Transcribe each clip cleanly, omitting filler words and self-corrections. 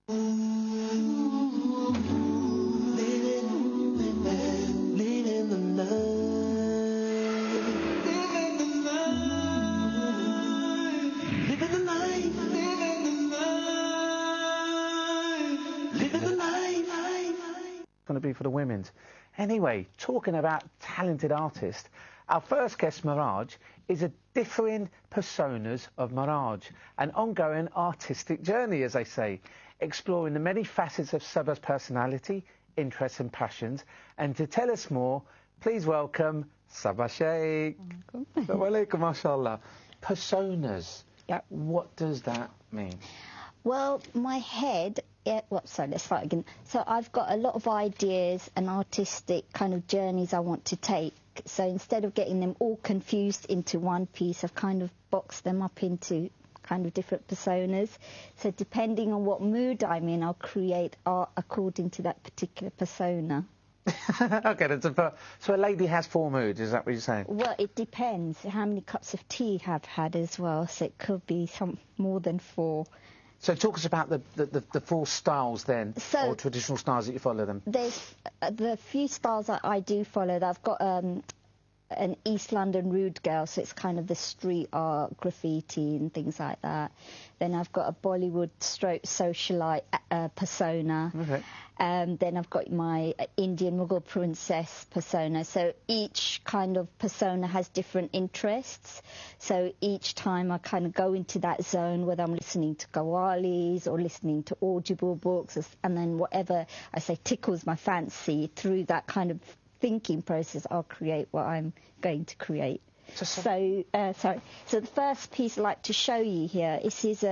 Going to be for the women's. Anyway, talking about talented artists, our first guest, Miraj, is a differing personas of Miraj, an ongoing artistic journey, as they say, exploring the many facets of Saba's personality, interests and passions. And to tell us more, please welcome Saba Sheikh. Assalamu alaikum, mashallah. Personas. Yep. What does that mean? Well, my head... sorry, let's start again. So I've got a lot of ideas and artistic kind of journeys I want to take. So instead of getting them all confused into one piece, I've kind of boxed them up into kind of different personas. So depending on what mood I'm in, I'll create art according to that particular persona. OK, so a lady has 4 moods, is that what you're saying? Well, it depends how many cups of tea I've had as well, so it could be some more than 4. So talk us about the 4 styles then, so or traditional styles that you follow them. There's the few styles that I do follow. I've got an East London rude girl, so it's kind of the street art, graffiti and things like that. Then I've got a Bollywood stroke socialite persona. Okay. Then I've got my Indian Mughal princess persona. So each kind of persona has different interests. So each time I kind of go into that zone, whether I'm listening to Qawwalis or listening to audible books, and then whatever I say tickles my fancy, through that kind of thinking process, I'll create what I'm going to create. So the first piece I'd like to show you here, this is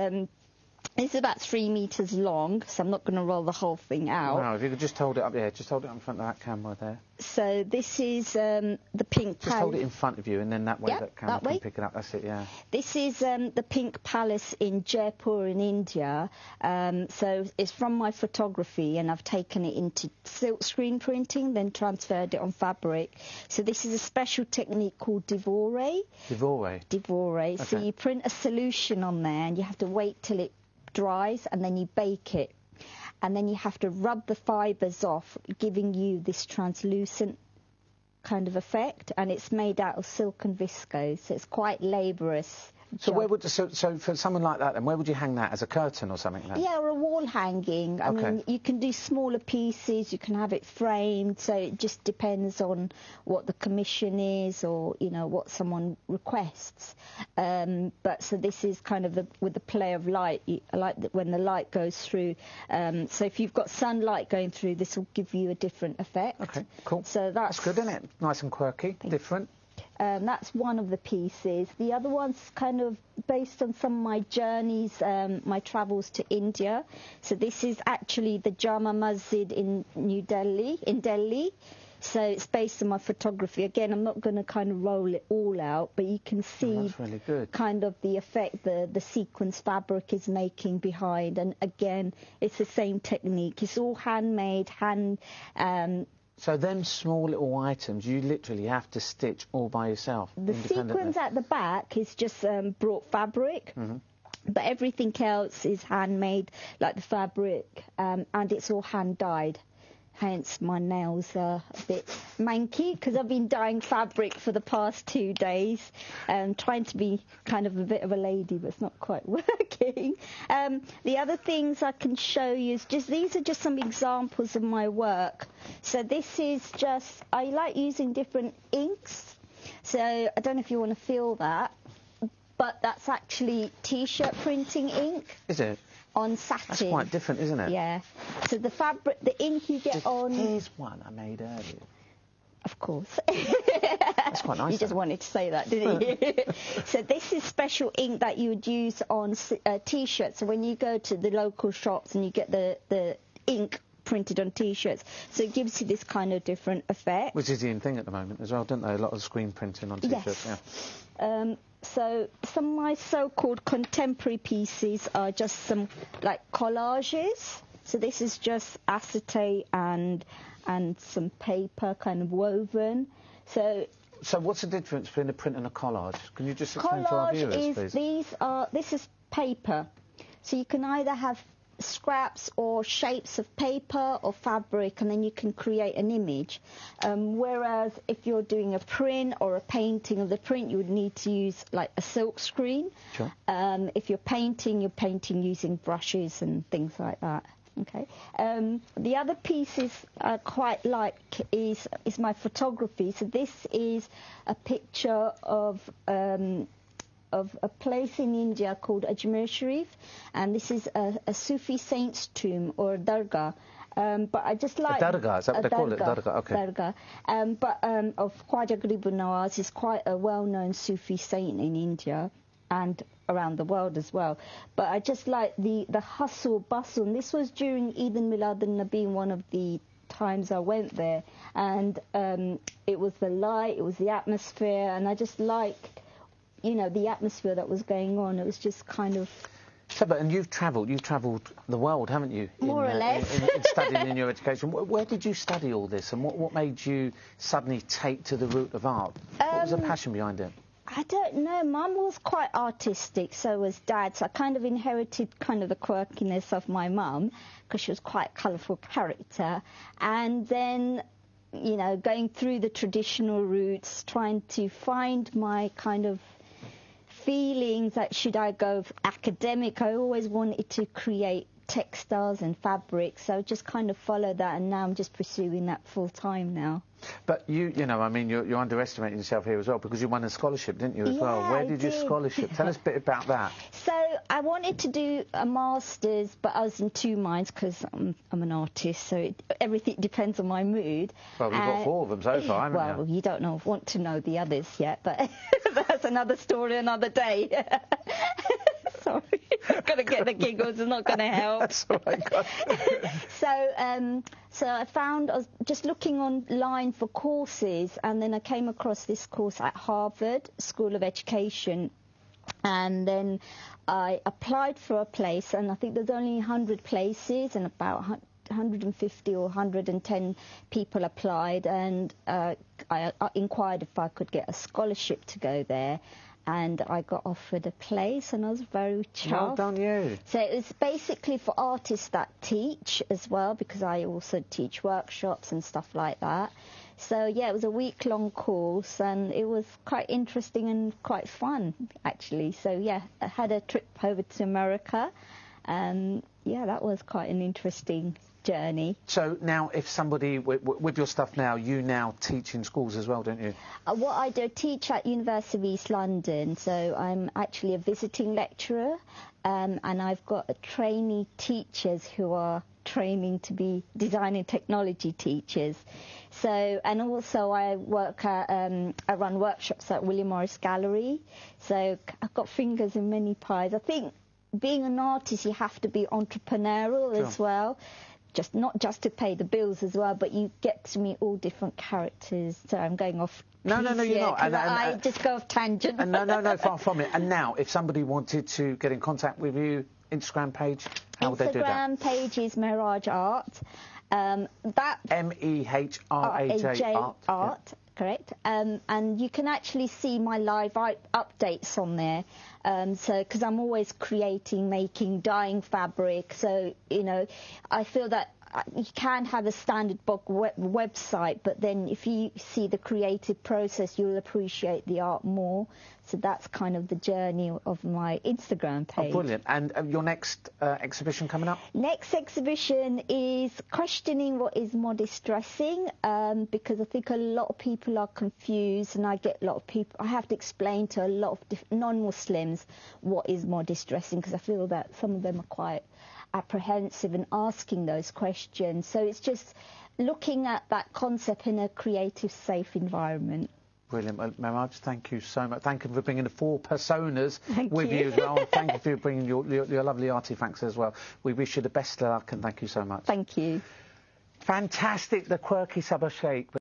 about 3 meters long, so I'm not going to roll the whole thing out. Wow, if you could just hold it up, yeah, just hold it in front of that camera there. So this is the Pink Palace. Just hold it in front of you, and then that way that camera can pick it up. That's it, yeah. This is the Pink Palace in Jaipur in India. So it's from my photography, and I've taken it into silk screen printing, then transferred it on fabric. So this is a special technique called Devore. Devore? Devore. Okay. So you print a solution on there, and you have to wait till it dries, and then you bake it. And then you have to rub the fibres off, giving you this translucent kind of effect. And it's made out of silk and viscose, so it's quite laborious. So where would so for someone like that, then where would you hang that, as a curtain or something? Then? Yeah, or a wall hanging. I mean, you can do smaller pieces, you can have it framed, so it just depends on what the commission is, or what someone requests. But so this is kind of with the play of light. I like that when the light goes through. So if you've got sunlight going through, this will give you a different effect. Okay, cool. So that's good, isn't it? Nice and quirky, different. That's one of the pieces. The other one's kind of based on some of my journeys, my travels to India. So this is actually the Jama Masjid in Delhi. So it's based on my photography. Again, I'm not going to kind of roll it all out, but you can see that's really good. Kind of the effect the sequence fabric is making behind. And again, it's the same technique. It's all handmade, So them small little items, you literally have to stitch all by yourself. The sequins at the back is just brought fabric, but everything else is handmade, like the fabric, and it's all hand dyed. Hence my nails are a bit manky, because I've been dyeing fabric for the past 2 days, trying to be kind of a bit of a lady, but it's not quite working. The other things I can show you is these are just some examples of my work. So this is I like using different inks. So I don't know if you want to feel that, but that's actually T-shirt printing ink. Is it? On satin. That's quite different, isn't it? Yeah. So the fabric, the ink you get on... Here's one I made earlier. Of course. That's quite nice. You just wanted to say that, didn't you? So this is special ink that you would use on T-shirts. So when you go to the local shops and you get the ink printed on T-shirts, so it gives you this kind of different effect. Which is the in thing at the moment as well, don't they? A lot of screen printing on T-shirts. Yes. Yeah. So some of my so-called contemporary pieces are just some like collages. So this is just acetate and some paper kind of woven. So what's the difference between a print and a collage? Can you just explain to our viewers, please? This is paper. So you can either have scraps or shapes of paper or fabric, and then you can create an image. Whereas if you're doing a print or a painting of the print, you would need to use like a silk screen. Sure. If you're painting using brushes and things like that. Okay. The other pieces I quite like is my photography. So this is a picture of a place in India called Ajmer Sharif, and this is a Sufi saint's tomb or dargah. But I just like... A dargah, is that what they call it? Dargah, okay. Dargah. Of Khwaja Gharib Nawaz, is quite a well-known Sufi saint in India and around the world as well. But I just like the hustle, bustle. And this was during Eid al-Milad al-Nabi, one of the times I went there. And it was the light, it was the atmosphere, and I just liked, you know, the atmosphere that was going on. It was just kind of... So, and you've travelled the world, haven't you? More or less. In studying in your education. Where did you study all this, and what made you suddenly take to the route of art? What was the passion behind it? I don't know. Mum was quite artistic, so was Dad. So I kind of inherited kind of the quirkiness of my mum, because she was quite a colourful character. And then, you know, going through the traditional routes, trying to find my kind of feelings that should I go academic, I always wanted to create textiles and fabrics, so I just kind of followed that, and now I'm just pursuing that full time now. But you know, I mean, you're underestimating yourself here as well, because you won a scholarship, didn't you, as well? Where did your scholarship? Tell us a bit about that. So I wanted to do a master's, but I was in two minds because I'm an artist, so everything depends on my mood. Well, you've got 4 of them so far, haven't you? Well, you don't want to know the others yet, but that's another story another day. Sorry, I'm going to get the giggles, it's not going to help. That's all right, So I was just looking online for courses, and then I came across this course at Harvard School of Education, and then I applied for a place, and I think there's only 100 places, and about 150 or 110 people applied, and I inquired if I could get a scholarship to go there. And I got offered a place, and I was very chuffed. Well done, you. So it was basically for artists that teach as well, because I also teach workshops and stuff like that. So, yeah, it was a week-long course, and it was quite interesting and quite fun, actually. So, yeah, I had a trip over to America, and, yeah, that was quite an interesting journey. So now, if somebody, with your stuff now, you now teach in schools as well, don't you? What I do, teach at University of East London, so I'm actually a visiting lecturer, and I've got trainee teachers who are training to be design and technology teachers. So, and also I work at, I run workshops at William Morris Gallery, so I've got fingers in many pies. I think being an artist, you have to be entrepreneurial as well. Not just to pay the bills as well, but you get to meet all different characters. So I'm going off. No, you're not. I just go off tangent. No, far from it. And now, if somebody wanted to get in contact with you, Instagram page, how would they do that? Instagram page is Mehraj Art. That MEHRAJ Art. Yeah. Correct. And you can actually see my live updates on there. So, because I'm always creating, making, dyeing fabric. So, you know, I feel that you can have a standard book website, but then if you see the creative process, you'll appreciate the art more. So that's kind of the journey of my Instagram page. Oh, brilliant. And your next exhibition coming up? Next exhibition is questioning what is modest dressing, because I think a lot of people are confused, and I get a lot of people, I have to explain to a lot of non-Muslims what is modest dressing, because I feel that some of them are quite apprehensive in asking those questions. So it's just looking at that concept in a creative, safe environment. Brilliant. Well, Mehraj, thank you so much. Thank you for bringing the 4 personas with you as well. And thank you for bringing your lovely artefacts as well. We wish you the best of luck, and thank you so much. Thank you. Fantastic, the quirky Sabah Sheikh.